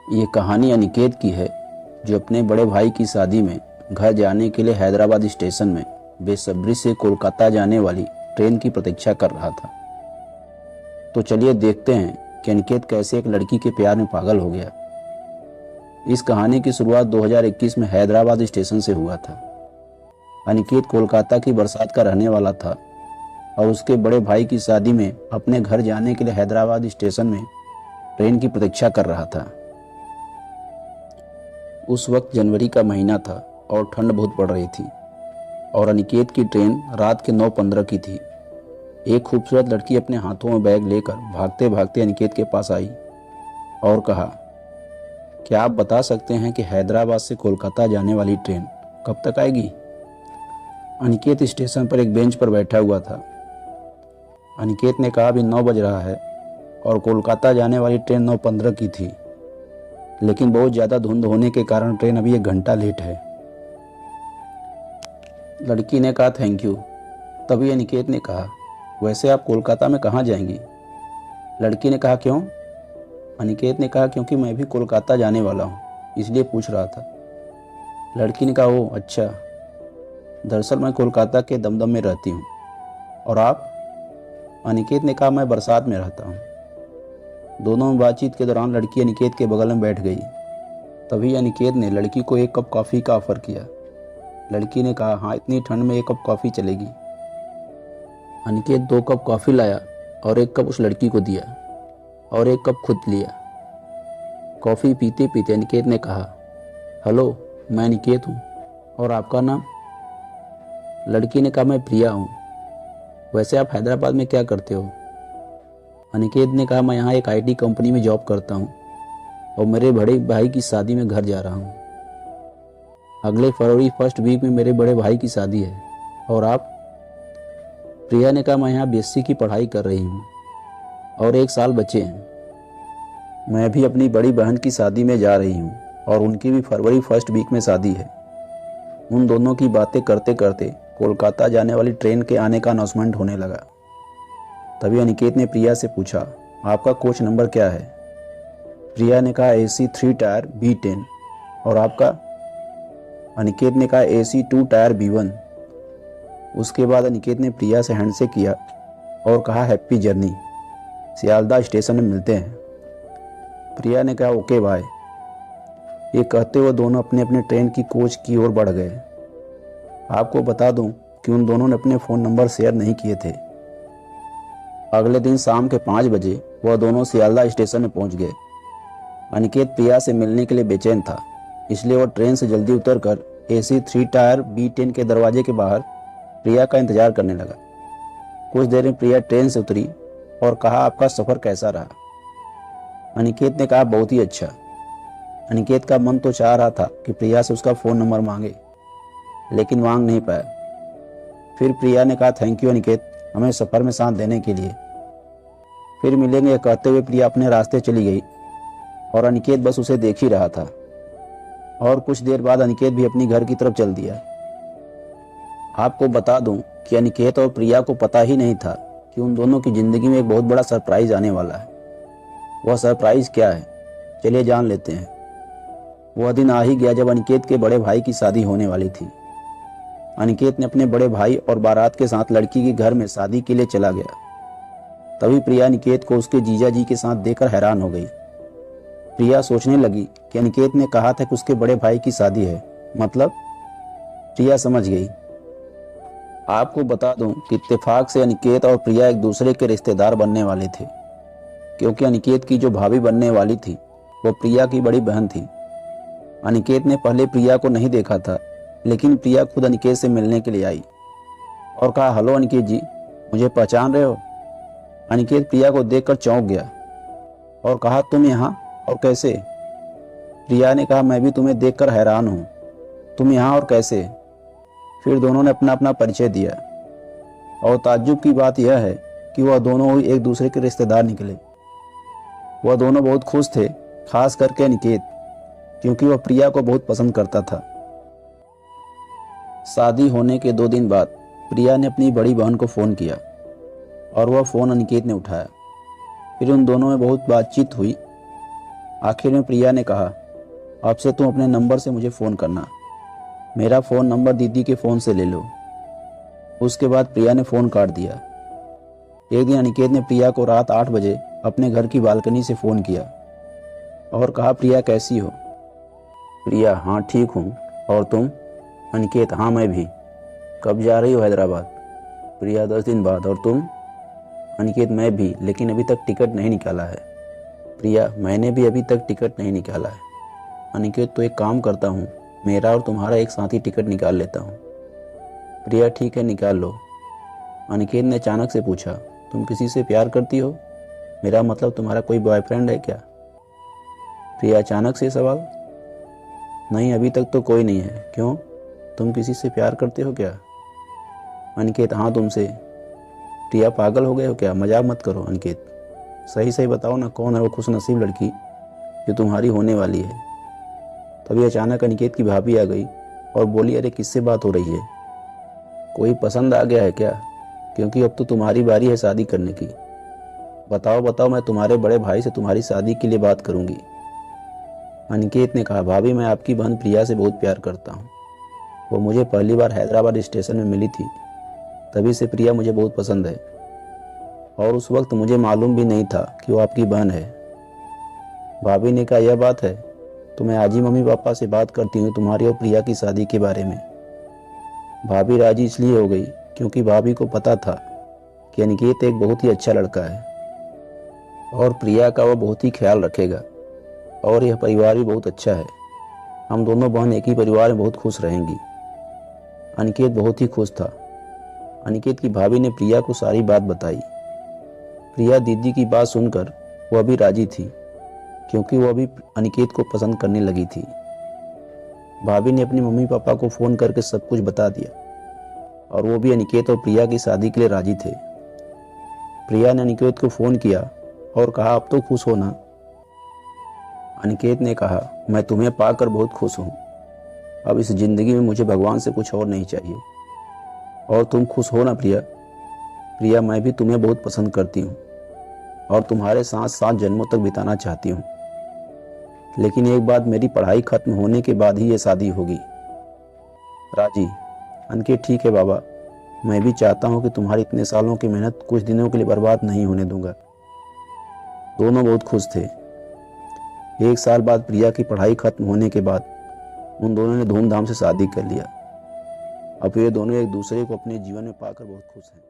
ये कहानी अनिकेत की है, जो अपने बड़े भाई की शादी में घर जाने के लिए हैदराबाद स्टेशन में बेसब्री से कोलकाता जाने वाली ट्रेन की प्रतीक्षा कर रहा था। तो चलिए देखते हैं कि अनिकेत कैसे एक लड़की के प्यार में पागल हो गया। इस कहानी की शुरुआत 2021 में हैदराबाद स्टेशन से हुआ था। अनिकेत कोलकाता की बरसात का रहने वाला था और उसके बड़े भाई की शादी में अपने घर जाने के लिए हैदराबाद स्टेशन में ट्रेन की प्रतीक्षा कर रहा था। उस वक्त जनवरी का महीना था और ठंड बहुत पड़ रही थी और अनिकेत की ट्रेन रात के 9:15 की थी। एक खूबसूरत लड़की अपने हाथों में बैग लेकर भागते भागते अनिकेत के पास आई और कहा, क्या आप बता सकते हैं कि हैदराबाद से कोलकाता जाने वाली ट्रेन कब तक आएगी? अनिकेत स्टेशन पर एक बेंच पर बैठा हुआ था। अनिकेत ने कहा, अभी 9 बज रहा है और कोलकाता जाने वाली ट्रेन 9:15 की थी, लेकिन बहुत ज़्यादा धुंध होने के कारण ट्रेन अभी 1 घंटा लेट है। लड़की ने कहा, थैंक यू। तभी अनिकेत ने कहा, वैसे आप कोलकाता में कहाँ जाएंगी? लड़की ने कहा, क्यों? अनिकेत ने कहा, क्योंकि मैं भी कोलकाता जाने वाला हूँ, इसलिए पूछ रहा था। लड़की ने कहा, ओह अच्छा, दरअसल मैं कोलकाता के दमदम में रहती हूँ। और आप? अनिकेत ने कहा, मैं बरसात में रहता हूँ। दोनों में बातचीत के दौरान लड़की अनिकेत के बगल में बैठ गई। तभी अनिकेत ने लड़की को 1 कप कॉफ़ी का ऑफ़र किया। लड़की ने कहा, हाँ, इतनी ठंड में 1 कप कॉफ़ी चलेगी। अनिकेत 2 कप कॉफ़ी लाया और 1 कप उस लड़की को दिया और 1 कप खुद लिया। कॉफ़ी पीते पीते अनिकेत ने कहा, हेलो, मैं अनिकेत हूँ, और आपका नाम? लड़की ने कहा, मैं प्रिया हूँ। वैसे आप हैदराबाद में क्या करते हो? अनिकेत ने कहा, मैं यहाँ एक IT कंपनी में जॉब करता हूँ और मेरे बड़े भाई की शादी में घर जा रहा हूँ। अगले फरवरी फर्स्ट वीक में मेरे बड़े भाई की शादी है। और आप? प्रिया ने कहा, मैं यहाँ BSc की पढ़ाई कर रही हूँ और 1 साल बचे हैं। मैं भी अपनी बड़ी बहन की शादी में जा रही हूँ और उनकी भी फरवरी फर्स्ट वीक में शादी है। उन दोनों की बातें करते करते कोलकाता जाने वाली ट्रेन के आने का अनाउंसमेंट होने लगा। तभी अनिकेत ने प्रिया से पूछा, आपका कोच नंबर क्या है? प्रिया ने कहा, AC 3 टायर B10। और आपका? अनिकेत ने कहा, AC 2 टायर B1। उसके बाद अनिकेत ने प्रिया से हैंडशेक किया और कहा, हैप्पी जर्नी, सियालदह स्टेशन में मिलते हैं। प्रिया ने कहा, ओके बाय। ये कहते हुए दोनों अपने अपने ट्रेन की कोच की ओर बढ़ गए। आपको बता दूं कि उन दोनों ने अपने फ़ोन नंबर शेयर नहीं किए थे। अगले दिन शाम के 5 बजे वह दोनों सियालदह स्टेशन में पहुंच गए। अनिकेत प्रिया से मिलने के लिए बेचैन था, इसलिए वह ट्रेन से जल्दी उतरकर AC 3 टायर B10 के दरवाजे के बाहर प्रिया का इंतजार करने लगा। कुछ देर में प्रिया ट्रेन से उतरी और कहा, आपका सफ़र कैसा रहा? अनिकेत ने कहा, बहुत ही अच्छा। अनिकेत का मन तो चाह रहा था कि प्रिया से उसका फ़ोन नंबर मांगे, लेकिन मांग नहीं पाया। फिर प्रिया ने कहा, थैंक यू अनिकेत, हमें सफ़र में साथ देने के लिए। फिर मिलेंगे कहते हुए प्रिया अपने रास्ते चली गई और अनिकेत बस उसे देख ही रहा था। और कुछ देर बाद अनिकेत भी अपनी घर की तरफ चल दिया। आपको बता दूं कि अनिकेत और प्रिया को पता ही नहीं था कि उन दोनों की ज़िंदगी में एक बहुत बड़ा सरप्राइज़ आने वाला है। वह सरप्राइज़ क्या है, चलिए जान लेते हैं। वह दिन आ ही गया जब अनिकेत के बड़े भाई की शादी होने वाली थी। अनिकेत ने अपने बड़े भाई और बारात के साथ लड़की के घर में शादी के लिए चला गया। तभी प्रिया अनिकेत को उसके जीजा जी के साथ देखकर हैरान हो गई। प्रिया सोचने लगी कि अनिकेत ने कहा था कि उसके बड़े भाई की शादी है, मतलब? प्रिया समझ गई। आपको बता दूं कि इत्तेफाक से अनिकेत और प्रिया एक दूसरे के रिश्तेदार बनने वाले थे, क्योंकि अनिकेत की जो भाभी बनने वाली थी वो प्रिया की बड़ी बहन थी। अनिकेत ने पहले प्रिया को नहीं देखा था, लेकिन प्रिया खुद अनिकेत से मिलने के लिए आई और कहा, हेलो अनिकेत जी, मुझे पहचान रहे हो? अनिकेत प्रिया को देखकर चौंक गया और कहा, तुम यहाँ, और कैसे? प्रिया ने कहा, मैं भी तुम्हें देखकर हैरान हूँ, तुम यहाँ और कैसे? फिर दोनों ने अपना अपना परिचय दिया और ताज्जुब की बात यह है कि वह दोनों ही एक दूसरे के रिश्तेदार निकले। वह दोनों बहुत खुश थे, खास करके अनिकेत, क्योंकि वह प्रिया को बहुत पसंद करता था। शादी होने के 2 दिन बाद प्रिया ने अपनी बड़ी बहन को फ़ोन किया और वह फ़ोन अनिकेत ने उठाया। फिर उन दोनों में बहुत बातचीत हुई। आखिर में प्रिया ने कहा, अब से तुम अपने नंबर से मुझे फ़ोन करना, मेरा फ़ोन नंबर दीदी के फ़ोन से ले लो। उसके बाद प्रिया ने फ़ोन काट दिया। एक दिन अनिकेत ने प्रिया को रात 8 बजे अपने घर की बालकनी से फ़ोन किया और कहा, प्रिया कैसी हो? प्रिया, हाँ ठीक हूँ। और तुम? अनिकेत, हाँ मैं भी। कब जा रही हो हैदराबाद? प्रिया, 10 दिन बाद। और तुम? अनिकेत, मैं भी, लेकिन अभी तक टिकट नहीं निकाला है। प्रिया, मैंने भी अभी तक टिकट नहीं निकाला है। अनिकेत, तो एक काम करता हूँ, मेरा और तुम्हारा एक साथ ही टिकट निकाल लेता हूँ। प्रिया, ठीक है, निकाल लो। अनिकेत ने अचानक से पूछा, तुम किसी से प्यार करती हो? मेरा मतलब तुम्हारा कोई बॉयफ्रेंड है क्या? प्रिया, अचानक से सवाल? नहीं, अभी तक तो कोई नहीं है। क्यों, तुम किसी से प्यार करते हो क्या? अनिकेत, हाँ, तुमसे। प्रिया, पागल हो गए हो क्या? मजाक मत करो। अनिकेत, सही सही बताओ ना, कौन है वो खुशनसीब लड़की जो तुम्हारी होने वाली है? तभी अचानक अनिकेत की भाभी आ गई और बोली, अरे किससे बात हो रही है? कोई पसंद आ गया है क्या? क्योंकि अब तो तुम्हारी बारी है शादी करने की। बताओ बताओ, मैं तुम्हारे बड़े भाई से तुम्हारी शादी के लिए बात करूंगी। अनिकेत ने कहा, भाभी मैं आपकी बहन प्रिया से बहुत प्यार करता हूँ। वो मुझे पहली बार हैदराबाद स्टेशन में मिली थी, तभी से प्रिया मुझे बहुत पसंद है। और उस वक्त मुझे मालूम भी नहीं था कि वो आपकी बहन है। भाभी ने कहा, यह बात है तो मैं आज ही मम्मी पापा से बात करती हूँ तुम्हारी और प्रिया की शादी के बारे में। भाभी राजी इसलिए हो गई क्योंकि भाभी को पता था कि अनिकेत एक बहुत ही अच्छा लड़का है और प्रिया का वो बहुत ही ख्याल रखेगा, और यह परिवार भी बहुत अच्छा है। हम दोनों बहन एक ही परिवार में बहुत खुश रहेंगी। अनिकेत बहुत ही खुश था। अनिकेत की भाभी ने प्रिया को सारी बात बताई। प्रिया दीदी की बात सुनकर वह भी राजी थी, क्योंकि वह भी अनिकेत को पसंद करने लगी थी। भाभी ने अपने मम्मी पापा को फ़ोन करके सब कुछ बता दिया और वो भी अनिकेत और प्रिया की शादी के लिए राजी थे। प्रिया ने अनिकेत को फ़ोन किया और कहा, अब तो खुश हो ना? अनिकेत ने कहा, मैं तुम्हें पाकर बहुत खुश हूँ। अब इस ज़िंदगी में मुझे भगवान से कुछ और नहीं चाहिए। और तुम खुश हो ना प्रिया? प्रिया, मैं भी तुम्हें बहुत पसंद करती हूँ और तुम्हारे साथ 7 जन्मों तक बिताना चाहती हूँ। लेकिन एक बात, मेरी पढ़ाई खत्म होने के बाद ही ये शादी होगी। राजी? अनिकेत, ठीक है बाबा, मैं भी चाहता हूँ कि तुम्हारी इतने सालों की मेहनत कुछ दिनों के लिए बर्बाद नहीं होने दूंगा। दोनों बहुत खुश थे। 1 साल बाद प्रिया की पढ़ाई खत्म होने के बाद उन दोनों ने धूमधाम से शादी कर लिया। अब ये दोनों एक दूसरे को अपने जीवन में पाकर बहुत खुश हैं।